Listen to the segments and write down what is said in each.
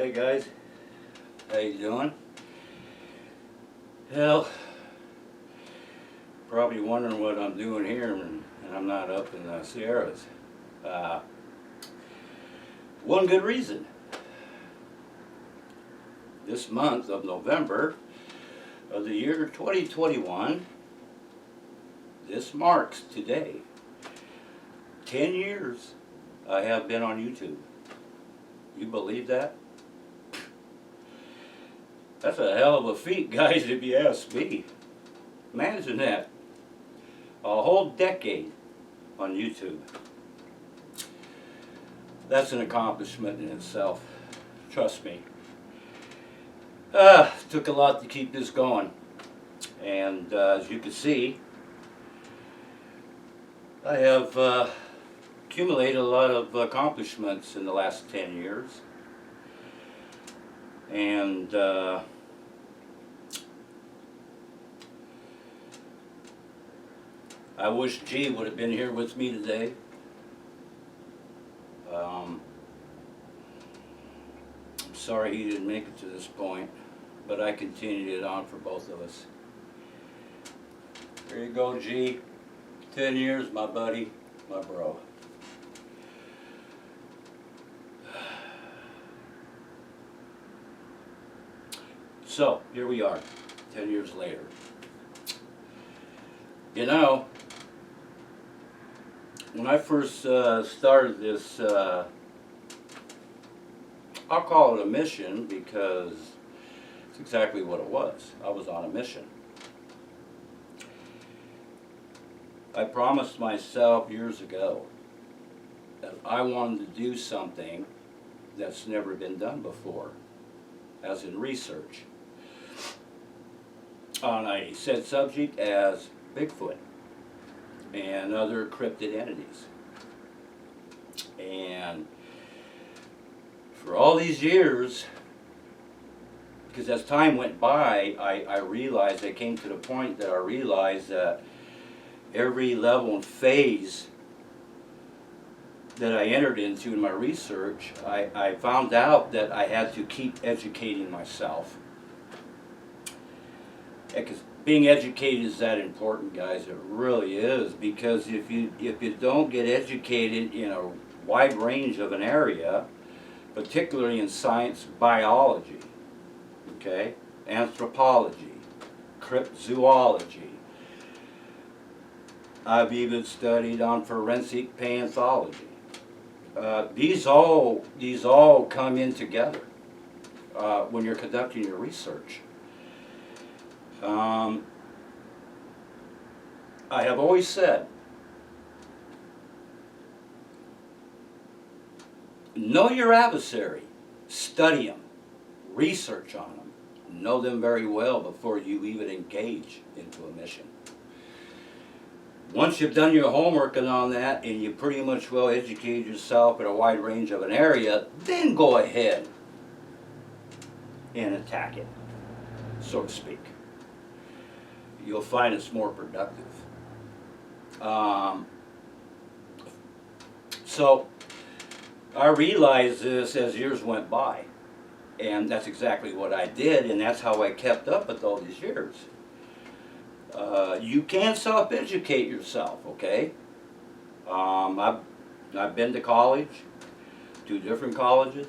Hey guys, how you doing? Hell, probably wondering what I'm doing here, and I'm not up in the Sierras. Uh, One good reason. This month of November of the year 2021, this marks today 10 years I have been on YouTube. You believe that? That's a hell of a feat, guys, if you ask me. Imagine that. A whole decade on YouTube. That's an accomplishment in itself. Trust me. Took a lot to keep this going. And as you can see, I have accumulated a lot of accomplishments in the last 10 years. And I wish G would have been here with me today. I'm sorry he didn't make it to this point, but I continued it on for both of us. There you go, G. 10 years, my buddy, my bro. So, here we are, 10 years later. You know, when I first started this, I'll call it a mission because it's exactly what it was. I was on a mission. I promised myself years ago that I wanted to do something that's never been done before, as in research, on a said subject as Bigfoot and other cryptid entities. And for all these years, because as time went by, I realized, I came to the point that I realized that every level and phase that I entered into in my research, I found out that I had to keep educating myself. Because being educated is that important, guys. It really is, because if you don't get educated in a wide range of an area, particularly in science, biology, okay, anthropology, cryptozoology. I've even studied on forensic paleontology. These all come in together when you're conducting your research. I have always said, know your adversary, study them, research on them, know them very well before you even engage into a mission. Once you've done your homework and on that, and you pretty much well educated yourself in a wide range of an area, then go ahead and attack it, so to speak. You'll find it's more productive. So I realized this as years went by, and that's exactly what I did, and that's how I kept up with all these years. You can self-educate yourself, okay? I've been to college, 2 different colleges.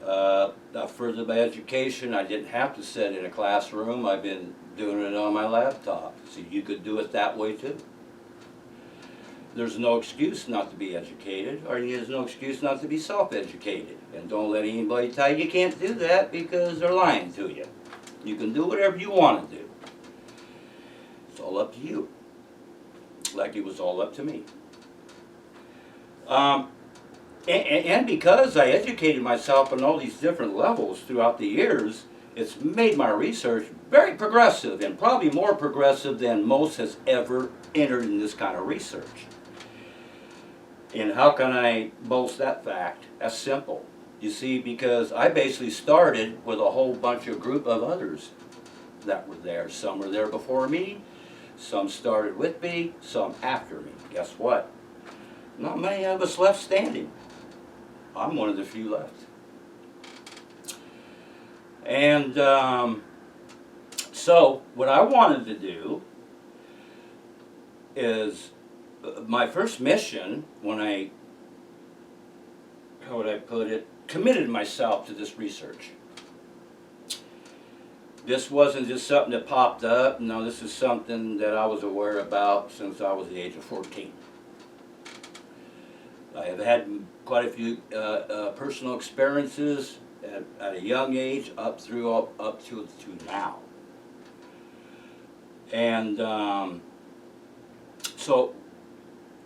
I furthered my education. I didn't have to sit in a classroom. I've been doing it on my laptop. So you could do it that way too. There's no excuse not to be educated, or there's no excuse not to be self-educated. And don't let anybody tell you can't do that, because they're lying to you. You can do whatever you want to do. It's all up to you, like it was all up to me. And because I educated myself on all these different levels throughout the years, it's made my research very progressive, and probably more progressive than most has ever entered in this kind of research. And how can I boast that fact? That's simple. You see, because I basically started with a whole bunch of group of others that were there. Some were there before me, some started with me, some after me. Guess what? Not many of us left standing. I'm one of the few left. And so what I wanted to do is my first mission when I, how would I put it, committed myself to this research. This wasn't just something that popped up. No, this is something that I was aware about since I was the age of 14. I have had quite a few personal experiences at a young age up to now. And so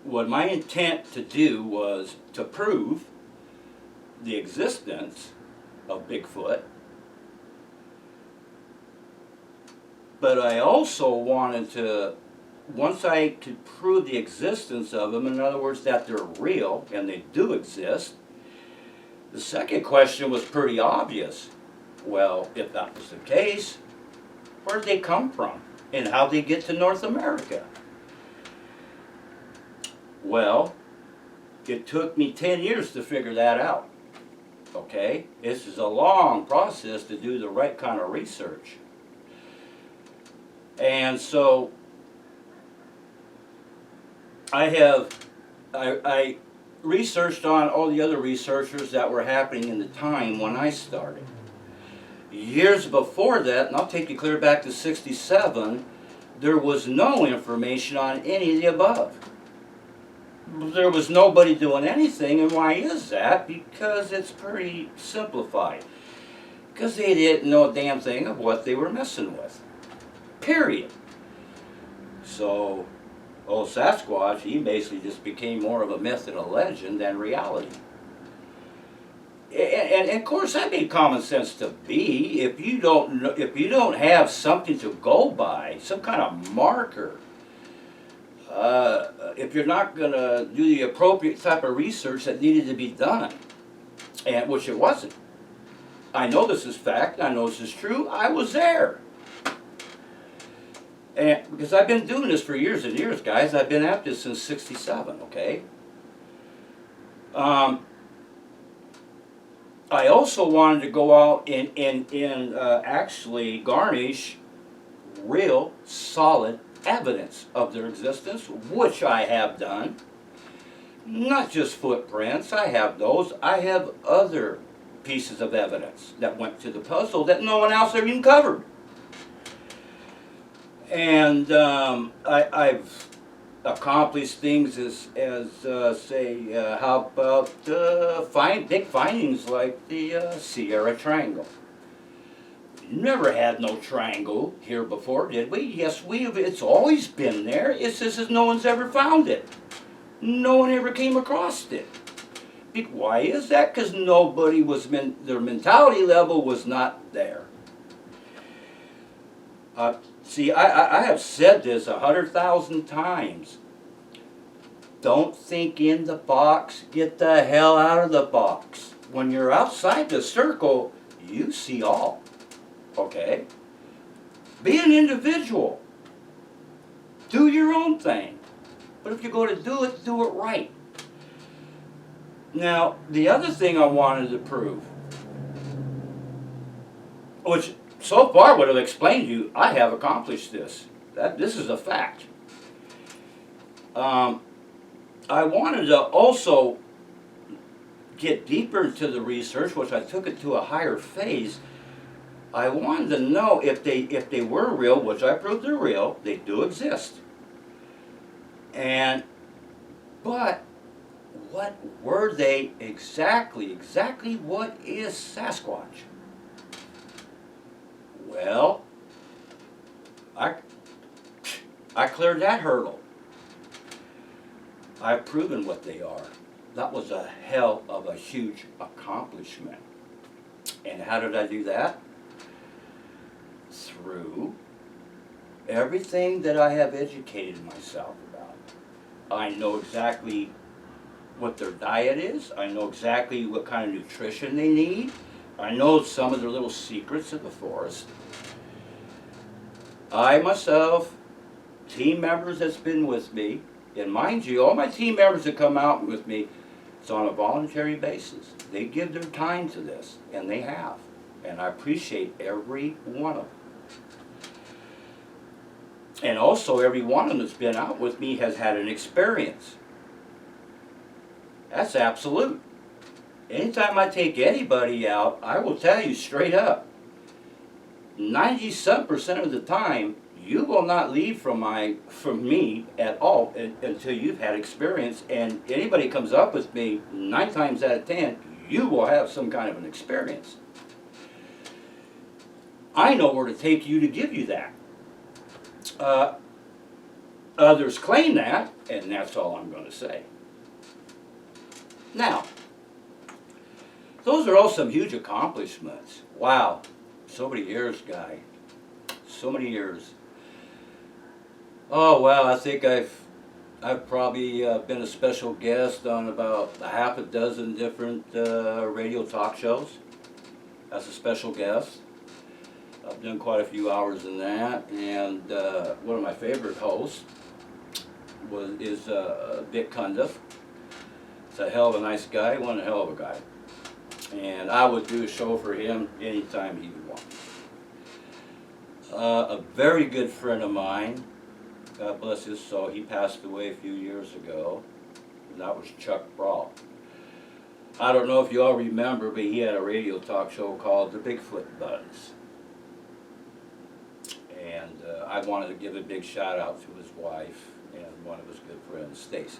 what my intent to do was to prove the existence of Bigfoot, but I also wanted to, once I could prove the existence of them, in other words that they're real and they do exist, the second question was pretty obvious. Well, if that was the case, where'd they come from and how'd they get to North America? Well, it took me 10 years to figure that out. Okay? This is a long process to do the right kind of research. And so I researched on all the other researchers that were happening in the time when I started. Years before that, and I'll take you clear back to '67, there was no information on any of the above. There was nobody doing anything, and why is that? Because it's pretty simplified. Because they didn't know a damn thing of what they were messing with. Period. So, old Sasquatch, he basically just became more of a myth and a legend than reality. And of course, that made common sense to be. If you don't have something to go by, some kind of marker, if you're not going to do the appropriate type of research that needed to be done, and which it wasn't. I know this is fact. I know this is true. I was there. And because I've been doing this for years and years, guys. I've been at this since '67, okay? I also wanted to go out and actually garnish real, solid evidence of their existence, which I have done. Not just footprints, I have those. I have other pieces of evidence that went to the puzzle that no one else ever even covered. And I've accomplished things as say, how about big findings like the Sierra Triangle. Never had no triangle here before, did we? Yes, we have. It's always been there. It's just that no one's ever found it. No one ever came across it. Why is that? Because nobody was, their mentality level was not there. See, I have said this 100,000 times. Don't think in the box. Get the hell out of the box. When you're outside the circle, you see all. Okay? Be an individual. Do your own thing. But if you're going to do it right. Now, the other thing I wanted to prove, which so far what I've explained to you, I have accomplished this. This is a fact. I wanted to also get deeper into the research, which I took it to a higher phase. I wanted to know if they were real, which I proved they're real. They do exist. But what were they exactly? Exactly what is Sasquatch? Well, I cleared that hurdle. I've proven what they are. That was a hell of a huge accomplishment. And how did I do that? Through everything that I have educated myself about. I know exactly what their diet is. I know exactly what kind of nutrition they need. I know some of their little secrets of the forest. I myself, team members that's been with me, and mind you, all my team members that come out with me, it's on a voluntary basis. They give their time to this, and they have. And I appreciate every one of them. And also, every one of them that's been out with me has had an experience. That's absolute. Anytime I take anybody out, I will tell you straight up, 90% of the time, you will not leave from me at all until you've had experience. And anybody comes up with me, 9 times out of 10, you will have some kind of an experience. I know where to take you to give you that. Others claim that, and that's all I'm going to say. Now, those are all some huge accomplishments. Wow, so many years, Guy. So many years. Oh wow, I think I've probably been a special guest on about a half a dozen different radio talk shows as a special guest. I've done quite a few hours in that, and one of my favorite hosts is Vic Cundiff. He's a hell of a nice guy, one hell of a guy. And I would do a show for him anytime he would want. A very good friend of mine, God bless his soul, he passed away a few years ago, and that was Chuck Brawl. I don't know if you all remember, but he had a radio talk show called The Bigfoot Buzz. And I wanted to give a big shout out to his wife and one of his good friends, Stacy.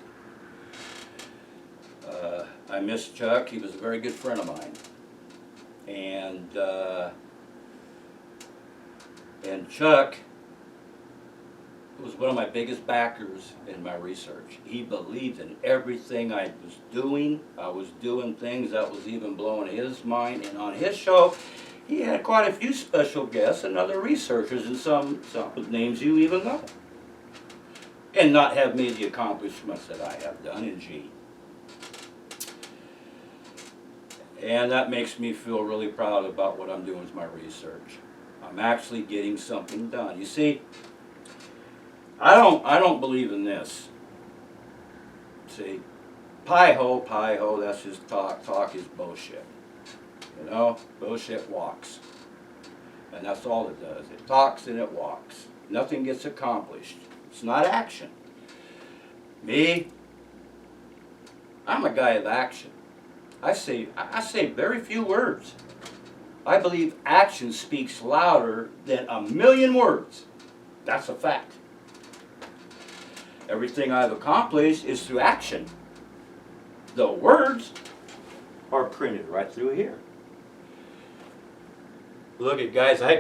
I miss Chuck. He was a very good friend of mine. And Chuck was one of my biggest backers in my research. He believed in everything I was doing. I was doing things that was even blowing his mind. And on his show, he had quite a few special guests and other researchers, and some names you even know. And not have made the accomplishments that I have done in G. And that makes me feel really proud about what I'm doing with my research. I'm actually getting something done. You see, I don't believe in this. See, pie-ho, that's just talk. Talk is bullshit. You know, bullshit walks. And that's all it does. It talks and it walks. Nothing gets accomplished. It's not action. Me, I'm a guy of action. I say very few words. I believe action speaks louder than a million words. That's a fact. Everything I've accomplished is through action. The words are printed right through here. Look at, guys, I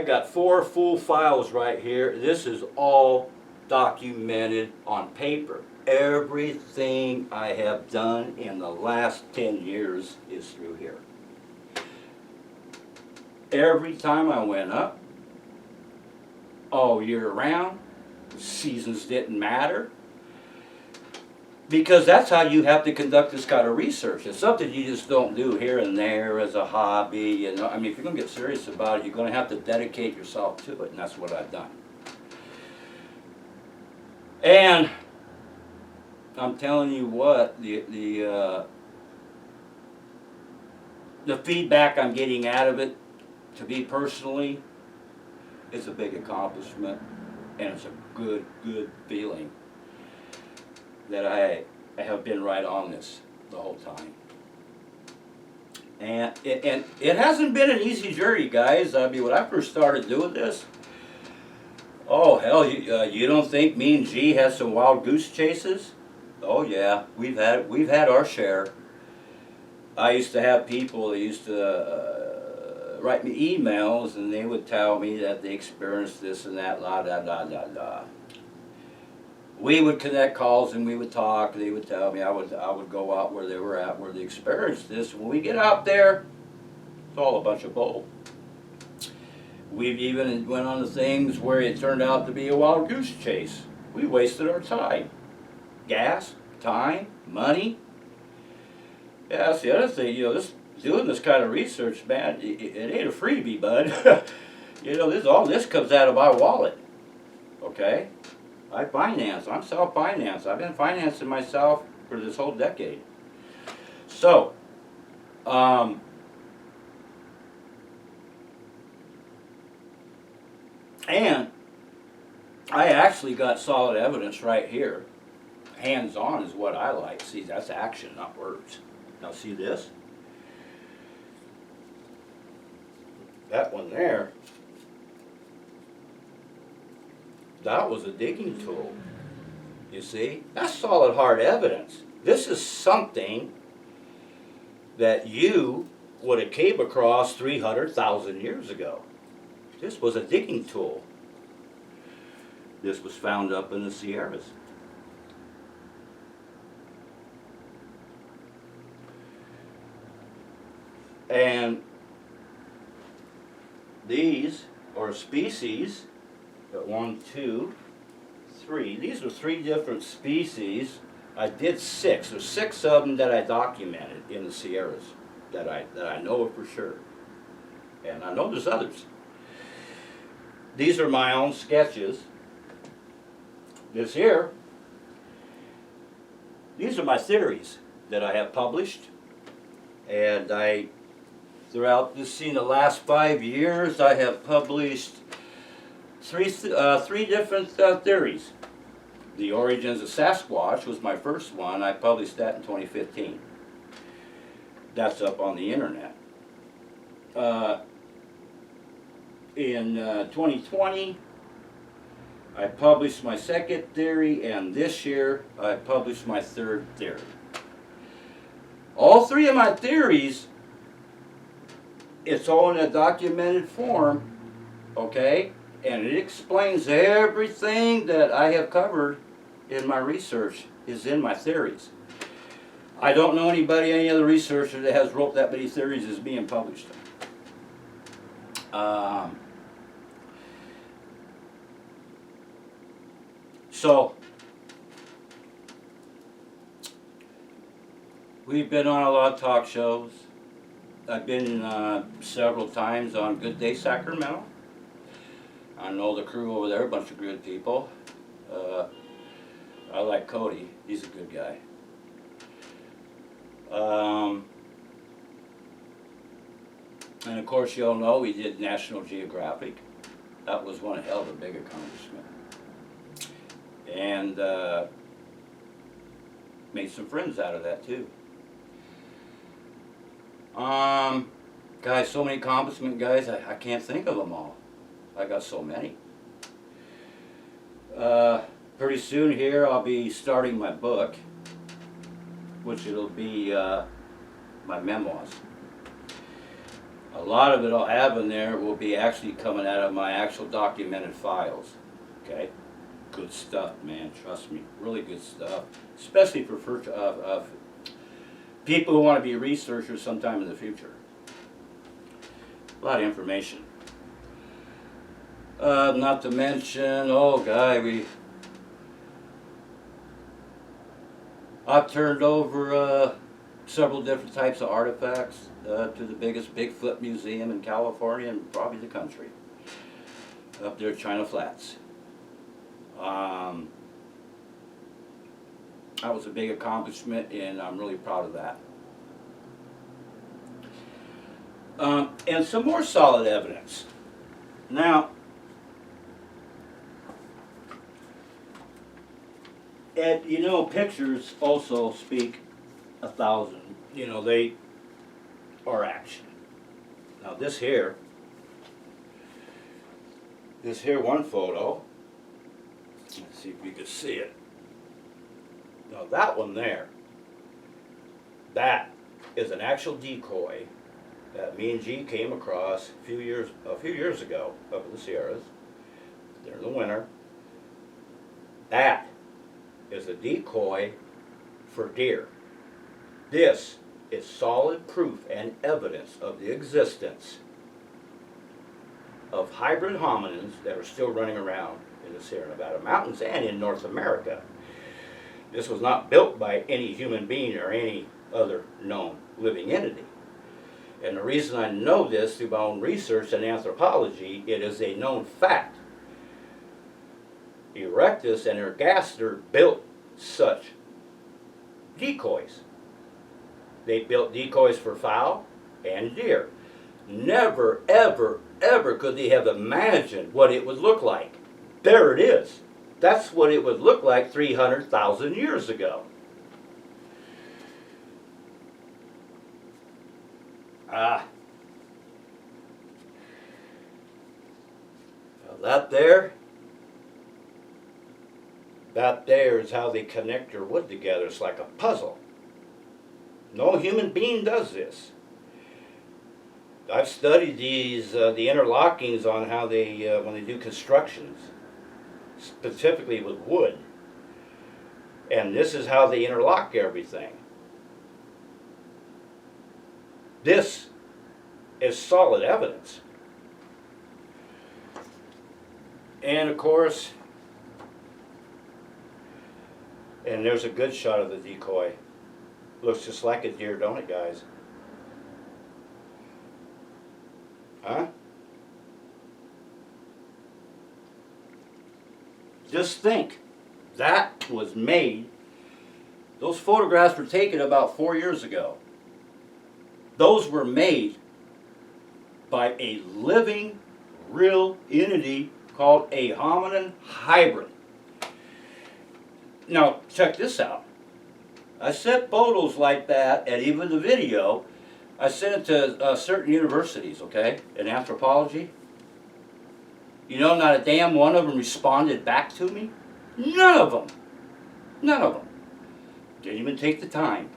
got 4 full files right here. This is all documented on paper. Everything I have done in the last 10 years is through here. Every time I went up, all year round, seasons didn't matter. Because that's how you have to conduct this kind of research. It's something you just don't do here and there as a hobby. You know, I mean, if you're going to get serious about it, you're going to have to dedicate yourself to it, and that's what I've done. And I'm telling you what, the feedback I'm getting out of it, to me personally, is a big accomplishment, and it's a good feeling that I have been right on this the whole time. And it hasn't been an easy journey, guys. I mean, when I first started doing this, oh hell, you don't think me and G had some wild goose chases? Oh yeah, we've had our share. I used to have people that used to write me emails, and they would tell me that they experienced this and that, la da da da da. We would connect calls and we would talk. They would tell me, I would go out where they were at, where they experienced this. When we get out there, it's all a bunch of bull. We've even went on to things where it turned out to be a wild goose chase. We wasted our time. Gas, time, money. Yeah, that's the other thing, you know, doing this kind of research, man, it ain't a freebie, bud. You know, all this comes out of my wallet, okay? I'm self-financed. I've been financing myself for this whole decade. So, And I actually got solid evidence right here. Hands-on is what I like. See, that's action, not words. Now see this? That one there, that was a digging tool. You see? That's solid hard evidence. This is something that you would have came across 300,000 years ago. This was a digging tool. This was found up in the Sierras. And these are species, 1, 2, 3. These are 3 different species. I did 6. There's 6 of them that I documented in the Sierras that I know of for sure. And I know there's others. These are my own sketches. This here, these are my theories that I have published. And throughout the last 5 years, I have published three different theories. The origins of Sasquatch was my first one. I published that in 2015. That's up on the internet. In 2020, I published my second theory, and this year I published my third theory. All 3 of my theories, it's all in a documented form, okay? And it explains everything that I have covered in my research is in my theories. I don't know any other researcher that has wrote that many theories as being published. So, we've been on a lot of talk shows. I've been several times on Good Day Sacramento. I know the crew over there, a bunch of good people. I like Cody, he's a good guy. And of course you all know we did National Geographic. That was one hell of a big accomplishment. And made some friends out of that too. Guys, so many accomplishments, guys, I can't think of them all. I got so many. Pretty soon here I'll be starting my book, which it'll be my memoirs. A lot of it I'll have in there will be actually coming out of my actual documented files. Okay? Good stuff, man, trust me, really good stuff. Especially for people who want to be researchers sometime in the future. A lot of information. Not to mention, oh guy, I've turned over several different types of artifacts to the biggest Bigfoot museum in California and probably the country, up there at China Flats. That was a big accomplishment and I'm really proud of that. And some more solid evidence. Now, and you know, pictures also speak 1,000. You know, they are action. Now this here one photo, let's see if you can see it. Now that one there, that is an actual decoy that me and G came across a few years ago up in the Sierras. During the winter. That is a decoy for deer. This is solid proof and evidence of the existence of hybrid hominins that are still running around in the Sierra Nevada mountains and in North America. This was not built by any human being or any other known living entity. And the reason I know this through my own research and anthropology, it is a known fact. Erectus and Ergaster built such decoys. They built decoys for fowl and deer. Never, ever, ever could they have imagined what it would look like. There it is. That's what it would look like 300,000 years ago. Ah. Now that there is how they connect their wood together. It's like a puzzle. No human being does this. I've studied these, the interlockings on how they, when they do constructions, specifically with wood. And this is how they interlock everything. This is solid evidence. And of course, and there's a good shot of the decoy. Looks just like a deer, don't it, guys? Huh? Just think, that was made, those photographs were taken about 4 years ago. Those were made by a living, real entity called a hominin hybrid. Now, check this out. I sent photos like that, and even the video, I sent it to certain universities, okay, in anthropology. You know, not a damn one of them responded back to me. None of them. None of them. Didn't even take the time.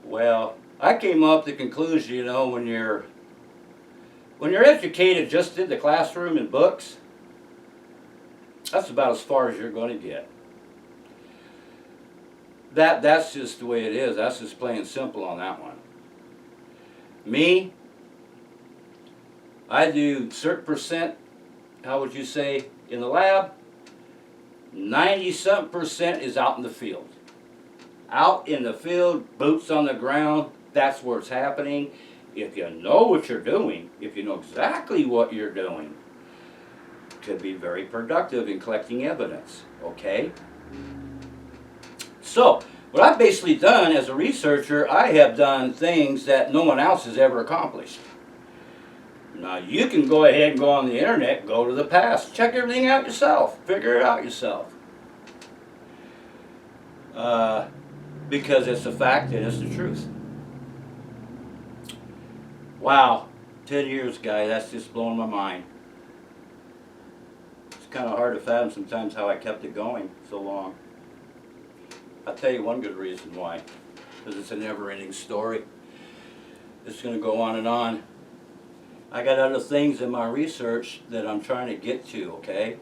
Well, I came up to the conclusion, you know, when you're educated just in the classroom and books, that's about as far as you're going to get. That's just the way it is. That's just plain simple on that one. Me, I do certain percent, how would you say, in the lab. 90-something% is out in the field. Out in the field, boots on the ground, that's where it's happening. If you know what you're doing, if you know exactly what you're doing, it could be very productive in collecting evidence, okay? So, what I've basically done as a researcher, I have done things that no one else has ever accomplished. Now, you can go ahead and go on the internet, go to the past, check everything out yourself, figure it out yourself. Because it's a fact and it's the truth. Wow, 10 years, guy, that's just blowing my mind. It's kind of hard to fathom sometimes how I kept it going so long. I'll tell you one good reason why. Because it's a never-ending story. It's going to go on and on. I got other things in my research that I'm trying to get to, okay?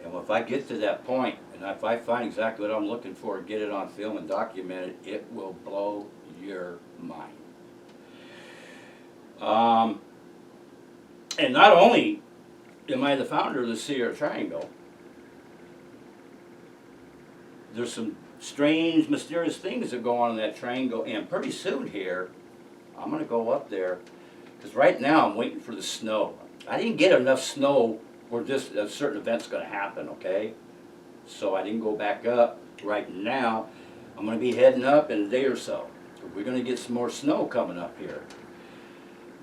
And if I get to that point, and if I find exactly what I'm looking for and get it on film and document it, it will blow your mind. And not only am I the founder of the Sierra Triangle, there's some strange, mysterious things that go on in that triangle, and pretty soon here, I'm going to go up there, because right now I'm waiting for the snow. I didn't get enough snow where just a certain event's going to happen, okay? So I didn't go back up. Right now, I'm going to be heading up in a day or so. We're going to get some more snow coming up here.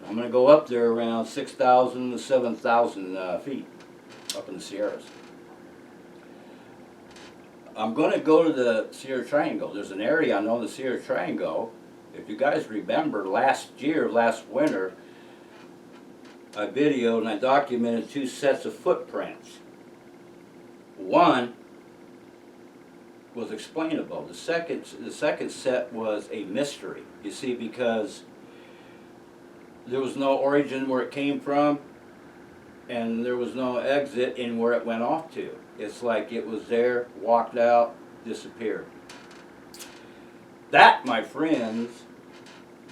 I'm going to go up there around 6,000 to 7,000 feet up in the Sierras. I'm going to go to the Sierra Triangle. There's an area I know in the Sierra Triangle. If you guys remember last winter, I videoed and I documented 2 sets of footprints. One was explainable. The second set was a mystery. You see, because there was no origin where it came from, and there was no exit in where it went off to. It's like it was there, walked out, disappeared. That, my friends,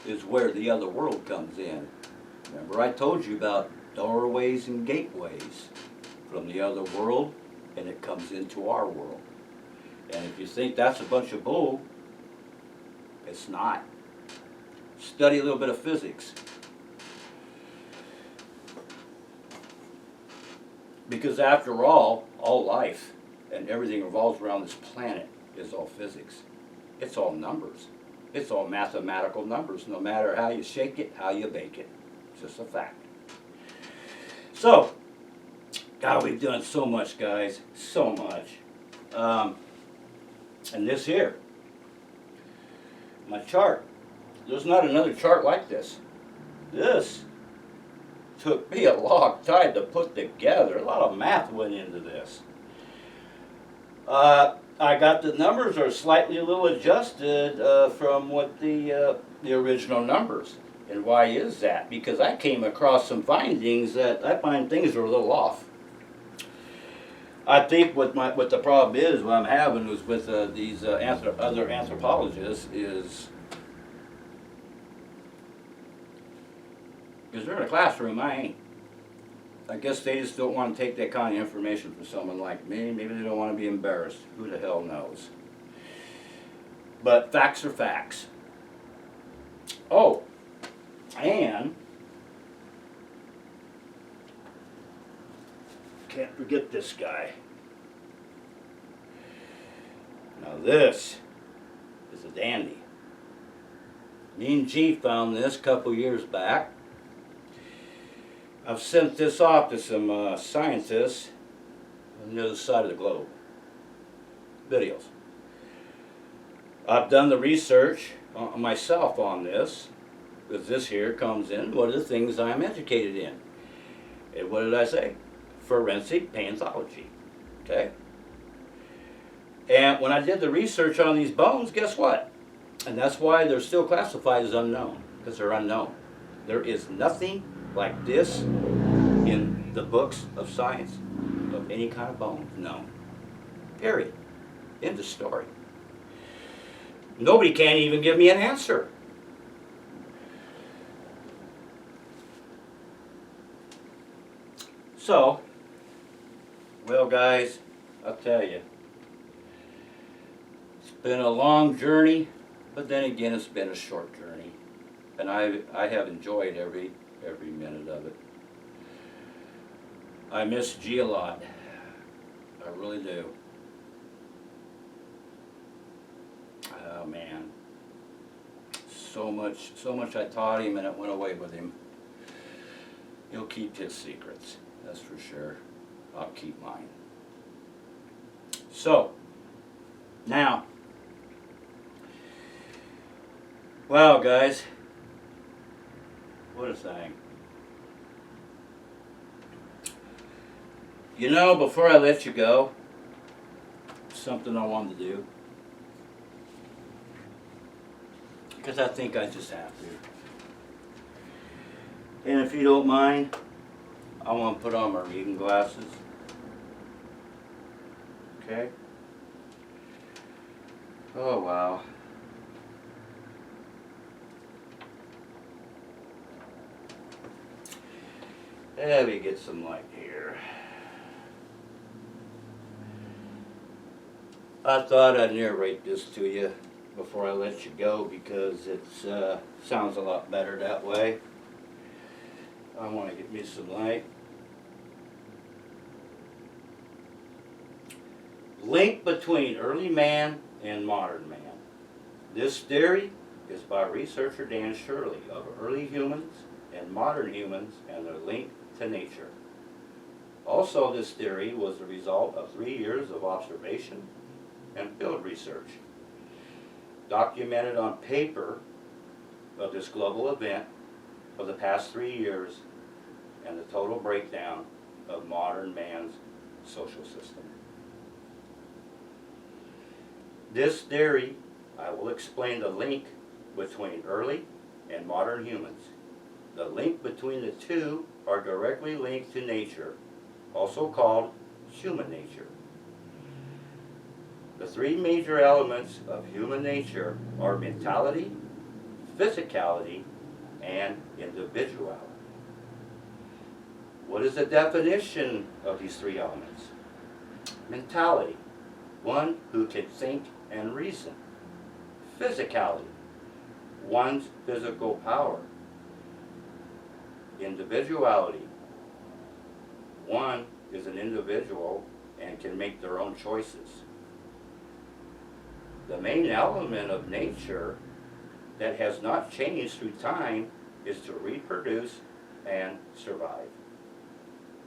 is where the other world comes in. Remember I told you about doorways and gateways from the other world, and it comes into our world. And if you think that's a bunch of bull, it's not. Study a little bit of physics. Because after all life and everything revolves around this planet is all physics. It's all numbers. It's all mathematical numbers, no matter how you shake it, how you bake it. Just a fact. So, God, we've done so much, guys. So much. And this here, my chart. There's not another chart like this. This took me a long time to put together. A lot of math went into this. I got the numbers are slightly a little adjusted from what the original numbers. And why is that? Because I came across some findings that I find things are a little off. I think what the problem is, what I'm having is with these other anthropologists is because they're in a classroom, I ain't. I guess they just don't want to take that kind of information from someone like me. Maybe they don't want to be embarrassed. Who the hell knows? But facts are facts. Oh, and can't forget this guy. Now this is a dandy. Me and G found this a couple years back. I've sent this off to some scientists on the other side of the globe. Videos. I've done the research myself on this, because this here comes in one of the things I'm educated in. And what did I say? Forensic paleontology. Okay? And when I did the research on these bones, guess what? And that's why they're still classified as unknown, because they're unknown. There is nothing like this in the books of science of any kind of bone known. Period. End of story. Nobody can even give me an answer. So, well guys, I'll tell you, it's been a long journey, but then again it's been a short journey. And I have enjoyed every minute of it. I miss G a lot. I really do. Oh man. So much I taught him and it went away with him. He'll keep his secrets, that's for sure. I'll keep mine. So, now, wow guys, what a thing. You know, before I let you go, something I wanted to do, because I think I just have to. And if you don't mind, I want to put on my reading glasses. Okay? Oh, wow. Let me get some light here. I thought I'd narrate this to you before I let you go because it sounds a lot better that way. I want to get me some light. Link between early man and modern man. This theory is by researcher Dan Shirley of early humans and modern humans and their link to nature. Also, this theory was the result of 3 years of observation and field research, documented on paper of this global event of the past 3 years and the total breakdown of modern man's social system. This theory, I will explain the link between early and modern humans. The link between the two are directly linked to nature, also called human nature. The 3 major elements of human nature are mentality, physicality, and individuality. What is the definition of these 3 elements? Mentality, one who can think and reason. Physicality, one's physical power. Individuality, one is an individual and can make their own choices. The main element of nature that has not changed through time is to reproduce and survive.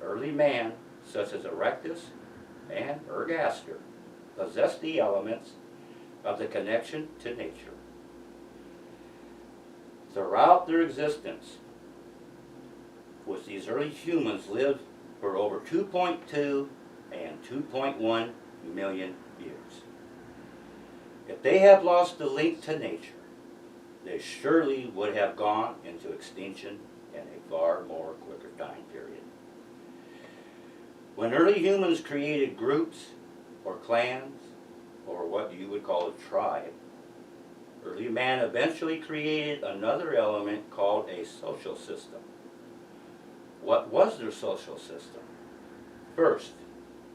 Early man, such as Erectus and Ergaster, possessed the elements of the connection to nature. Throughout their existence, which these early humans lived for over 2.2 and 2.1 million years. If they have lost the link to nature, they surely would have gone into extinction in a far more quicker time period. When early humans created groups or clans, or what you would call a tribe, early man eventually created another element called a social system. What was their social system? First,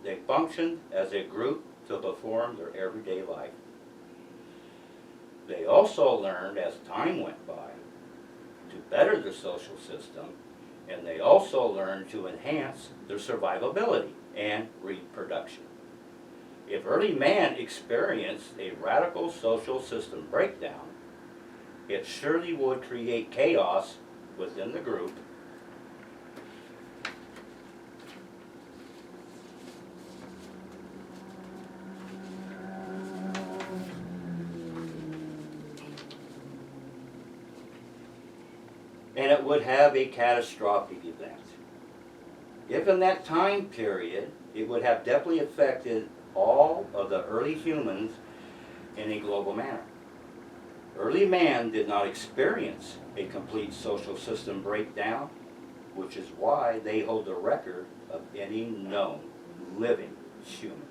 they functioned as a group to perform their everyday life. They also learned as time went by to better their social system, and they also learned to enhance their survivability and reproduction. If early man experienced a radical social system breakdown, it surely would create chaos within the group, and it would have a catastrophic event. If in that time period, it would have definitely affected all of the early humans in a global manner. Early man did not experience a complete social system breakdown, which is why they hold the record of any known living human.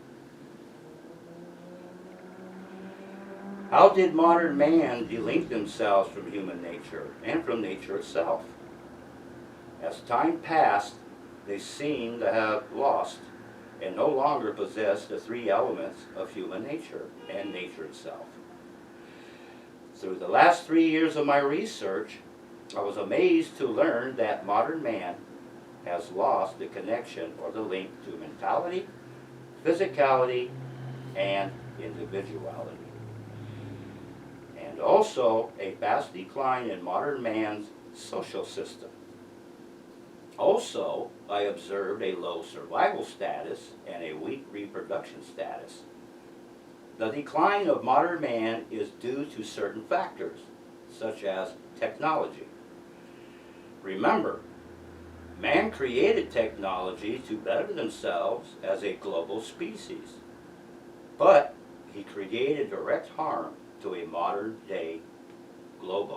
How did modern man delink themselves from human nature and from nature itself? As time passed, they seem to have lost and no longer possess the three elements of human nature and nature itself. Through the last 3 years of my research, I was amazed to learn that modern man has lost the connection or the link to mentality, physicality, and individuality. And also a vast decline in modern man's social system. Also, I observed a low survival status and a weak reproduction status. The decline of modern man is due to certain factors, such as technology. Remember, man created technology to better themselves as a global species, but he created direct harm to a modern day global